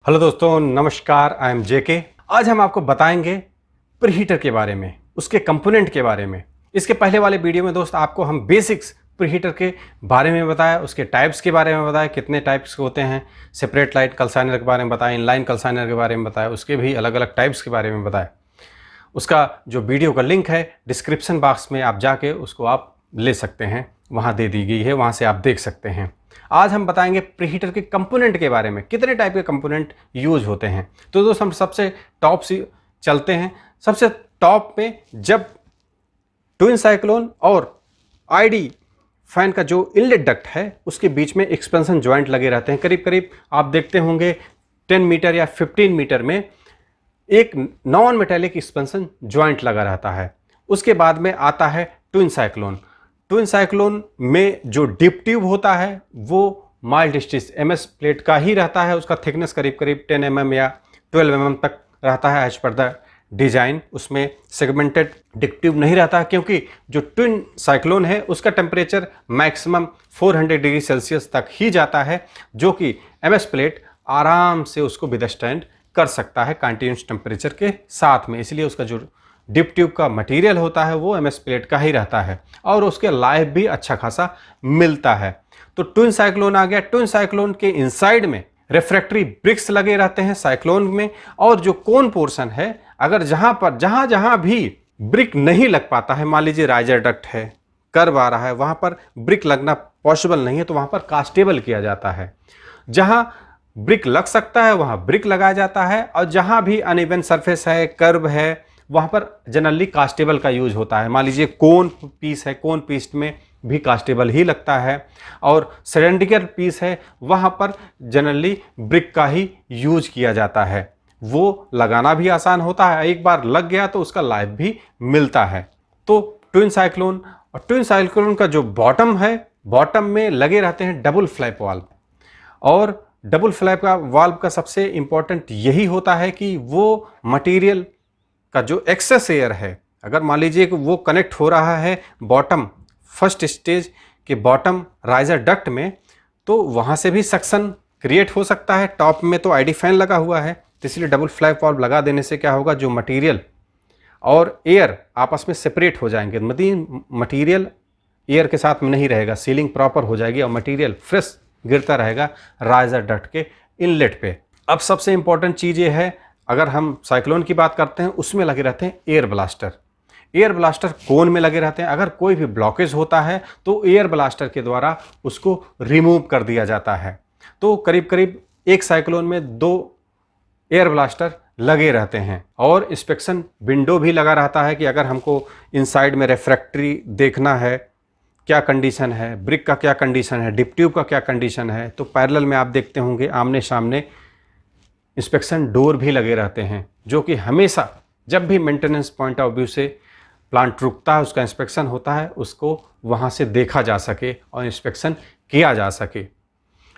Hello दोस्तों, नमस्कार। I am जेके। आज हम आपको बताएंगे प्रीहीटर के बारे में, उसके कंपोनेंट के बारे में। इसके पहले वाले वीडियो में दोस्त आपको हम बेसिक्स प्रीहीटर के बारे में बताया, उसके टाइप्स के बारे में बताया, कितने टाइप्स होते हैं, सेपरेट लाइट कलसाइनर के बारे में बताया, इनलाइन कलसाइनर के बारे में बताया, उसके भी अलग अलग टाइप्स के बारे में बताया। उसका जो वीडियो का लिंक है डिस्क्रिप्शन बॉक्स में आप जाके उसको आप ले सकते हैं, वहाँ दे दी गई है, वहाँ से आप देख सकते हैं। आज हम बताएंगे प्रीहीटर के कंपोनेंट के बारे में, कितने टाइप के कंपोनेंट यूज होते हैं। तो दोस्त हम सबसे टॉप से चलते हैं। सबसे टॉप पे जब ट्विन साइक्लोन और आईडी फैन का जो इनलेट डक्ट है उसके बीच में एक्सपेंशन जॉइंट लगे रहते हैं। करीब करीब आप देखते होंगे 10 मीटर या 15 मीटर में एक नॉन मेटेलिक एक्सपेंशन जॉइंट लगा रहता है। उसके बाद में आता है ट्विन साइक्लोन। ट्विन साइक्लोन में जो डिप ट्यूब होता है वो माइल्ड स्टिच एमएस प्लेट का ही रहता है। उसका थिकनेस करीब करीब 10 mm या 12 mm तक रहता है एज पर द डिजाइन। उसमें सेगमेंटेड डिप ट्यूब नहीं रहता है, क्योंकि जो ट्विन साइक्लोन है उसका टेम्परेचर मैक्सिमम 400 डिग्री सेल्सियस तक ही जाता है, जो कि एमएस प्लेट आराम से उसको विदस्टैंड कर सकता है कंटिन्यूस टेम्परेचर के साथ में। इसलिए उसका जो डिप ट्यूब का मटेरियल होता है वो एमएस प्लेट का ही रहता है और उसके लाइफ भी अच्छा खासा मिलता है। तो ट्विन साइक्लोन आ गया। ट्विन साइक्लोन के इनसाइड में रिफ्रैक्टरी ब्रिक्स लगे रहते हैं साइक्लोन में, और जो कोन पोर्शन है, अगर जहां भी ब्रिक नहीं लग पाता है, मान लीजिए राइजर डक्ट है, कर्व आ रहा है, वहां पर ब्रिक लगना पॉसिबल नहीं है, तो वहां पर कास्टेबल किया जाता है। जहां ब्रिक लग सकता है वहां ब्रिक लगाया जाता है, और जहां भी अनइवन सरफेस है, कर्व है, वहां पर जनरली कास्टेबल का यूज होता है। मान लीजिए कोन पीस है, कोन पीस में भी कास्टेबल ही लगता है, और सिलेंड्रिकल पीस है वहां पर जनरली ब्रिक का ही यूज किया जाता है। वो लगाना भी आसान होता है, एक बार लग गया तो उसका लाइफ भी मिलता है। तो ट्विन साइक्लोन और ट्विन साइक्लोन का जो बॉटम है, बॉटम में लगे रहते हैं डबल फ्लैप वाल्व। और डबल फ्लैप का वाल्व का सबसे इंपॉर्टेंट यही होता है कि वो मटेरियल का जो एक्सेस एयर है, अगर मान लीजिए कि वो कनेक्ट हो रहा है बॉटम फर्स्ट स्टेज के बॉटम राइजर डक्ट में, तो वहाँ से भी सक्शन क्रिएट हो सकता है। टॉप में तो आईडी फैन लगा हुआ है, तो इसलिए डबल फ्लैप वाल्व लगा देने से क्या होगा, जो मटेरियल और एयर आपस में सेपरेट हो जाएंगे। मतलब मटेरियल एयर के साथ में नहीं रहेगा, सीलिंग प्रॉपर हो जाएगी और मटेरियल फ्रेश गिरता रहेगा राइजर डक्ट के इनलेट पे। अब सबसे इंपॉर्टेंट चीज़ ये है, अगर हम साइक्लोन की बात करते हैं उसमें लगे रहते हैं एयर ब्लास्टर। एयर ब्लास्टर कोन में लगे रहते हैं। अगर कोई भी ब्लॉकेज होता है तो एयर ब्लास्टर के द्वारा उसको रिमूव कर दिया जाता है। तो करीब करीब एक साइक्लोन में 2 एयर ब्लास्टर लगे रहते हैं, और इंस्पेक्शन विंडो भी लगा रहता है कि अगर हमको इनसाइड में रिफ्रैक्टरी देखना है, क्या कंडीशन है, ब्रिक का क्या कंडीशन है, डिप ट्यूब का क्या कंडीशन है, तो पैरेलल में आप देखते होंगे आमने सामने इंस्पेक्शन डोर भी लगे रहते हैं, जो कि हमेशा जब भी मेंटेनेंस पॉइंट ऑफ व्यू से प्लांट रुकता है, उसका इंस्पेक्शन होता है, उसको वहाँ से देखा जा सके और इंस्पेक्शन किया जा सके।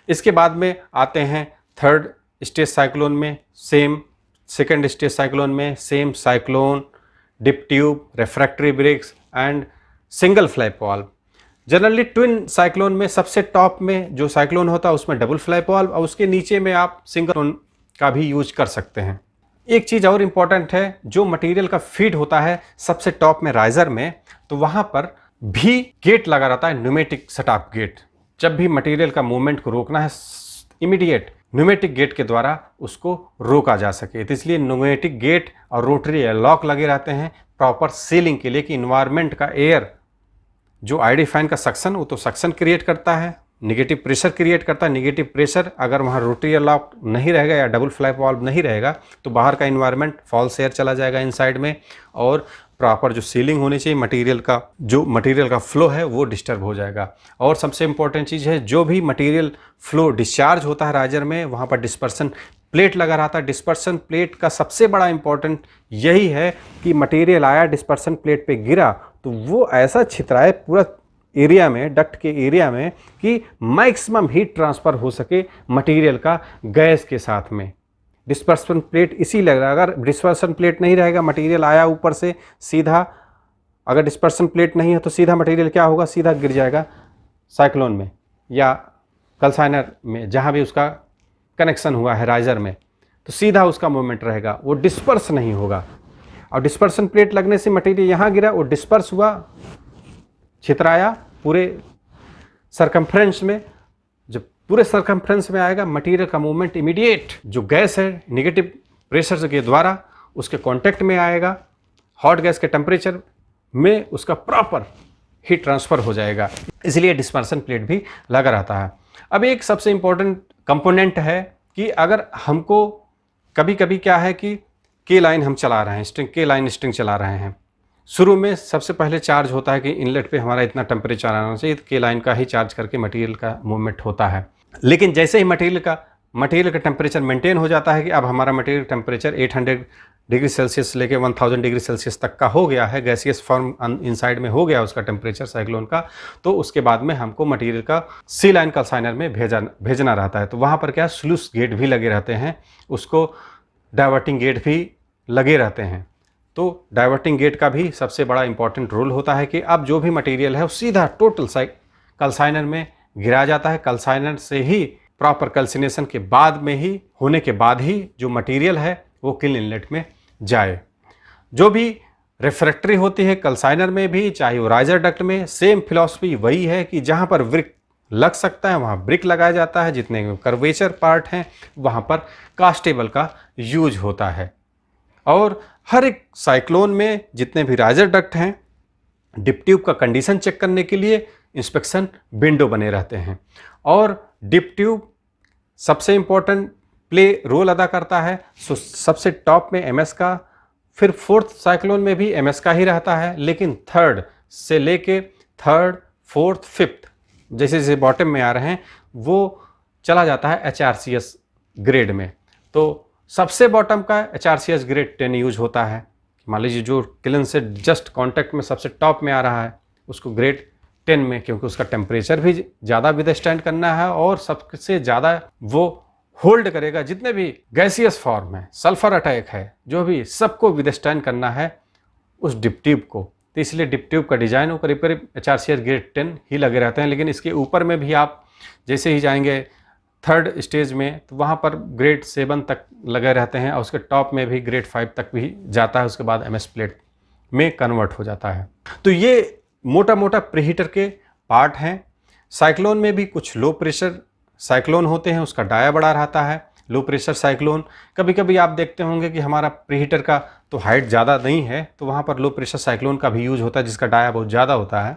इसके बाद में आते हैं थर्ड स्टेज साइक्लोन में, सेम सेकेंड स्टेज साइक्लोन में same cyclone, dip tube, refractory bricks and single flap valve. Generally twin cyclone में सबसे टॉप में जो साइक्लोन होता है उसमें डबल फ्लैप वाल्व, और उसके नीचे में आप सिंगल का भी यूज कर सकते हैं। एक चीज़ और इम्पॉर्टेंट है, जो मटेरियल का फीड होता है सबसे टॉप में राइजर में, तो वहाँ पर भी गेट लगा रहता है, न्यूमेटिक सेटअप गेट। जब भी मटेरियल का मूवमेंट को रोकना है, इमीडिएट न्यूमेटिक गेट के द्वारा उसको रोका जा सके। तो इसलिए न्यूमेटिक गेट और रोटरी लॉक लगे रहते हैं प्रॉपर सीलिंग के लिए, कि इन्वायरमेंट का एयर, जो आईडी फैन का सक्शन, वो तो सक्शन क्रिएट करता है, निगेटिव प्रेशर क्रिएट करता है। निगेटिव प्रेशर अगर वहाँ रोटरी लॉक नहीं रहेगा या डबल फ्लैप वाल्व नहीं रहेगा तो बाहर का इन्वायरमेंट फॉल्स एयर चला जाएगा इनसाइड में, और प्रॉपर जो सीलिंग होनी चाहिए मटेरियल का फ्लो है वो डिस्टर्ब हो जाएगा। और सबसे इंपॉर्टेंट चीज़ है, जो भी मटेरियल फ्लो डिस्चार्ज होता है राइजर में, वहाँ पर डिस्पर्सन प्लेट लगा रहता है। डिस्पर्सन प्लेट का सबसे बड़ा इंपॉर्टेंट यही है कि मटेरियल आया, डिस्पर्सन प्लेट पे गिरा, तो वो ऐसा छितराए पूरा एरिया में, डक्ट के एरिया में, कि मैक्सिमम हीट ट्रांसफ़र हो सके मटेरियल का गैस के साथ में। डिस्पर्सन प्लेट इसी लग रहा है, अगर डिस्पर्सन प्लेट नहीं रहेगा, मटेरियल आया ऊपर से सीधा, अगर डिस्पर्सन प्लेट नहीं है तो सीधा मटेरियल क्या होगा, सीधा गिर जाएगा साइक्लोन में या कलसाइनर में, जहाँ भी उसका कनेक्शन हुआ है राइजर में। तो सीधा उसका मूवमेंट रहेगा, वो डिस्पर्स नहीं होगा। और डिस्पर्सन प्लेट लगने से मटेरियल यहाँ गिरा, वो डिस्पर्स हुआ, छितराया पूरे सरकमफ्रेंस में। जब पूरे सरकमफ्रेंस में आएगा, मटेरियल का मूवमेंट इमीडिएट जो गैस है नेगेटिव प्रेशर के द्वारा उसके कांटेक्ट में आएगा, हॉट गैस के टेम्परेचर में उसका प्रॉपर हीट ट्रांसफ़र हो जाएगा, इसलिए डिस्पर्सन प्लेट भी लगा रहता है। अब एक सबसे इम्पोर्टेंट कंपोनेंट है कि अगर हमको कभी कभी क्या है कि के लाइन हम चला रहे हैं, स्ट्रिंग के लाइन स्ट्रिंग चला रहे हैं, शुरू में सबसे पहले चार्ज होता है कि इनलेट पे हमारा इतना टेम्परेचर आना चाहिए, तो के लाइन का ही चार्ज करके मटेरियल का मूवमेंट होता है। लेकिन जैसे ही मटेरियल का टेम्परेचर मेंटेन हो जाता है कि अब हमारा मटेरियल टेम्परेचर 800 डिग्री सेल्सियस लेके 1000 डिग्री सेल्सियस तक का हो गया है, गैसियस फॉर्म इनसाइड में हो गया उसका टेम्परेचर साइक्लोन का, तो उसके बाद में हमको मटेरियल का सी लाइन कैल्साइनर में भेजना रहता है। तो वहाँ पर क्या स्लूस गेट भी लगे रहते हैं, उसको डाइवर्टिंग गेट भी लगे रहते हैं। तो डाइवर्टिंग गेट का भी सबसे बड़ा इंपॉर्टेंट रोल होता है कि अब जो भी मटेरियल है वो सीधा टोटल कैल्साइनर में गिराया जाता है। कैल्साइनर से ही प्रॉपर कैल्सिनेशन के बाद में ही होने के बाद ही जो मटेरियल है वो किल इनलेट में जाए। जो भी रिफ्रैक्टरी होती है कैल्साइनर में भी, चाहे वो राइजर डक्ट में, सेम फिलॉसफी वही है कि जहाँ पर ब्रिक लग सकता है वहाँ ब्रिक लगाया जाता है, जितने कर्वेचर पार्ट हैं वहाँ पर कास्टेबल का यूज होता है। और हर एक साइक्लोन में जितने भी राइजर डक्ट हैं, डिप ट्यूब का कंडीशन चेक करने के लिए इंस्पेक्शन विंडो बने रहते हैं। और डिप ट्यूब सबसे इम्पोर्टेंट प्ले रोल अदा करता है। सबसे टॉप में एमएस का, फिर फोर्थ साइक्लोन में भी एमएस का ही रहता है, लेकिन थर्ड से लेके थर्ड, फोर्थ, फिफ्थ जैसे जैसे बॉटम में आ रहे हैं वो चला जाता है एचआरसीएस ग्रेड में। तो सबसे बॉटम का एचआरसीएस ग्रेड 10 यूज होता है। मान लीजिए जो किलन से जस्ट कांटेक्ट में सबसे टॉप में आ रहा है उसको ग्रेड 10 में, क्योंकि उसका टेम्परेचर भी ज़्यादा विदस्टैंड करना है और सबसे ज़्यादा वो होल्ड करेगा, जितने भी गैसियस फॉर्म है, सल्फर अटैक है, जो भी सबको विदस्टैंड करना है उस डिप ट्यूब को। तो इसलिए डिप ट्यूब का डिजाइन वो करीब करीब एचआरसीएस ग्रेड 10 ही लगे रहते हैं। लेकिन इसके ऊपर में भी आप जैसे ही जाएंगे थर्ड स्टेज में तो वहाँ पर ग्रेड 7 तक लगे रहते हैं और उसके टॉप में भी ग्रेड 5 तक भी जाता है, उसके बाद एमएस प्लेट में कन्वर्ट हो जाता है। तो ये मोटा मोटा प्रीहीटर के पार्ट हैं। साइक्लोन में भी कुछ लो प्रेशर साइक्लोन होते हैं, उसका डाया बड़ा रहता है। लो प्रेशर साइक्लोन कभी कभी आप देखते होंगे कि हमारा प्रीहीटर का तो हाइट ज़्यादा नहीं है, तो वहाँ पर लो प्रेशर साइक्लोन का भी यूज होता है जिसका डाया बहुत ज़्यादा होता है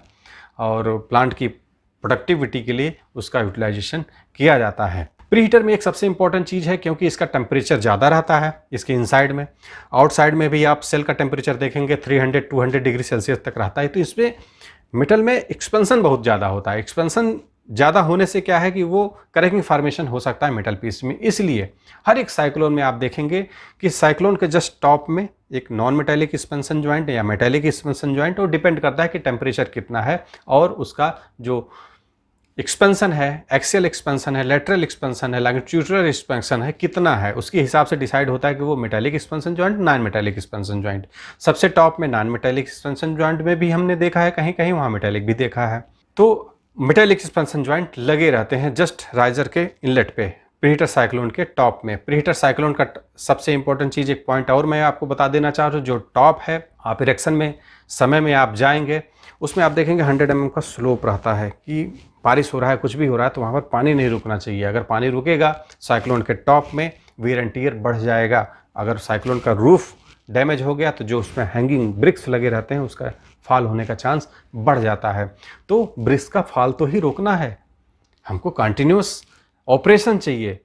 और प्लांट की प्रोडक्टिविटी के लिए उसका यूटिलाइजेशन किया जाता है। प्रीहीटर में एक सबसे इंपॉर्टेंट चीज़ है क्योंकि इसका टेम्परेचर ज़्यादा रहता है इसके इनसाइड में। आउटसाइड में भी आप सेल का टेम्परेचर देखेंगे 300-200 डिग्री सेल्सियस तक रहता है। तो इसमें मेटल में एक्सपेंशन बहुत ज़्यादा होता है। एक्सपेंशन ज़्यादा होने से क्या है कि वो क्रैकिंग फॉर्मेशन हो सकता है मेटल पीस में। इसलिए हर एक साइक्लोन में आप देखेंगे कि साइक्लोन के जस्ट टॉप में एक नॉन मेटेलिक एक्सपेंशन ज्वाइंट या मेटेलिक एक्सपेंशन ज्वाइंट, और डिपेंड करता है कि टेम्परेचर कितना है और उसका जो एक्सपेंशन है, एक्सियल एक्सपेंशन है, लेटरल एक्सपेंशन है, लॉन्गिट्यूडनल एक्सपेंशन है, कितना है, उसके हिसाब से डिसाइड होता है कि वो metallic expansion joint, non metallic expansion joint. सबसे टॉप में नॉन मेटेलिक एक्सपेंशन ज्वाइंट में भी हमने देखा है, कहीं कहीं वहाँ मेटेलिक भी देखा है। तो मेटेलिक एक्सपेंशन ज्वाइंट लगे रहते हैं जस्ट राइजर के इनलेट पे प्रीहीटर साइक्लोन के टॉप में। प्रीहीटर साइक्लोन का सबसे इंपॉर्टेंट चीज़ एक पॉइंट और मैं आपको बता देना चाह रहा हूँ। जो टॉप है, आप इरेक्शन में समय में आप जाएंगे उसमें आप देखेंगे 100 mm का स्लोप रहता है कि बारिश हो रहा है, कुछ भी हो रहा है, तो वहाँ पर पानी नहीं रुकना चाहिए। अगर पानी रुकेगा साइक्लोन के टॉप में वियर एंड टियर बढ़ जाएगा। अगर साइक्लोन का रूफ डैमेज हो गया तो जो उसमें हैंगिंग ब्रिक्स लगे रहते हैं उसका फॉल होने का चांस बढ़ जाता है। तो ब्रिक्स का फॉल तो ही रोकना है, हमको कंटिन्यूस ऑपरेशन चाहिए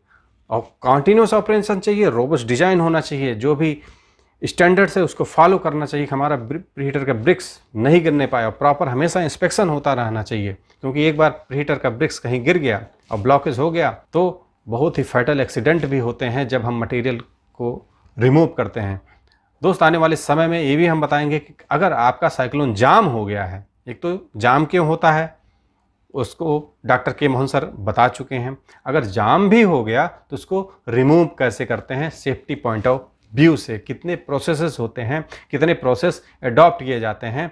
और कंटिन्यूस ऑपरेशन चाहिए, रोबस्ट डिजाइन होना चाहिए, जो भी स्टैंडर्ड से उसको फॉलो करना चाहिए। हमारा प्रीहीटर का ब्रिक्स नहीं गिरने पाए और प्रॉपर हमेशा इंस्पेक्शन होता रहना चाहिए, क्योंकि एक बार प्रीहीटर का ब्रिक्स कहीं गिर गया और ब्लॉकेज हो गया तो बहुत ही फैटल एक्सीडेंट भी होते हैं जब हम मटेरियल को रिमूव करते हैं। दोस्त आने वाले समय में ये भी हम बताएंगे कि अगर आपका साइक्लोन जाम हो गया है, एक तो जाम क्यों होता है उसको डॉक्टर के मोहन सर बता चुके हैं। अगर जाम भी हो गया तो उसको रिमूव कैसे करते हैं सेफ्टी पॉइंट ऑफ व्यू से, कितने प्रोसेसेस होते हैं, कितने प्रोसेस अडॉप्ट किए जाते हैं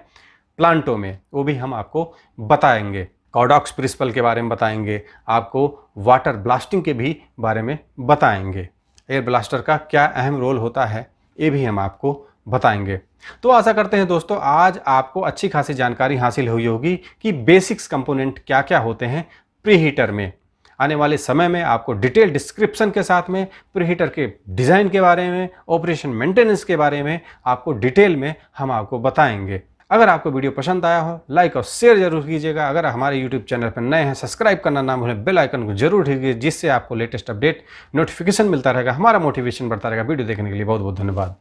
प्लांटों में, वो भी हम आपको बताएंगे। कॉडॉक्स प्रिंसिपल के बारे में बताएंगे, आपको वाटर ब्लास्टिंग के भी बारे में बताएंगे। एयर ब्लास्टर का क्या अहम रोल होता है, ये भी हम आपको बताएंगे। तो आशा करते हैं दोस्तों आज आपको अच्छी खासी जानकारी हासिल हुई होगी कि बेसिक्स कंपोनेंट क्या क्या होते हैं प्रीहीटर में। आने वाले समय में आपको डिटेल डिस्क्रिप्शन के साथ में प्रीहीटर के डिज़ाइन के बारे में, ऑपरेशन मेंटेनेंस के बारे में आपको डिटेल में हम आपको बताएंगे। अगर आपको वीडियो पसंद आया हो लाइक और शेयर जरूर कीजिएगा। अगर हमारे यूट्यूब चैनल पर नए हैं सब्सक्राइब करना ना भूलें, बेल आइकन को जरूर कीजिए जिससे आपको लेटेस्ट अपडेट नोटिफिकेशन मिलता रहेगा, हमारा मोटिवेशन बढ़ता रहेगा। वीडियो देखने के लिए बहुत बहुत धन्यवाद।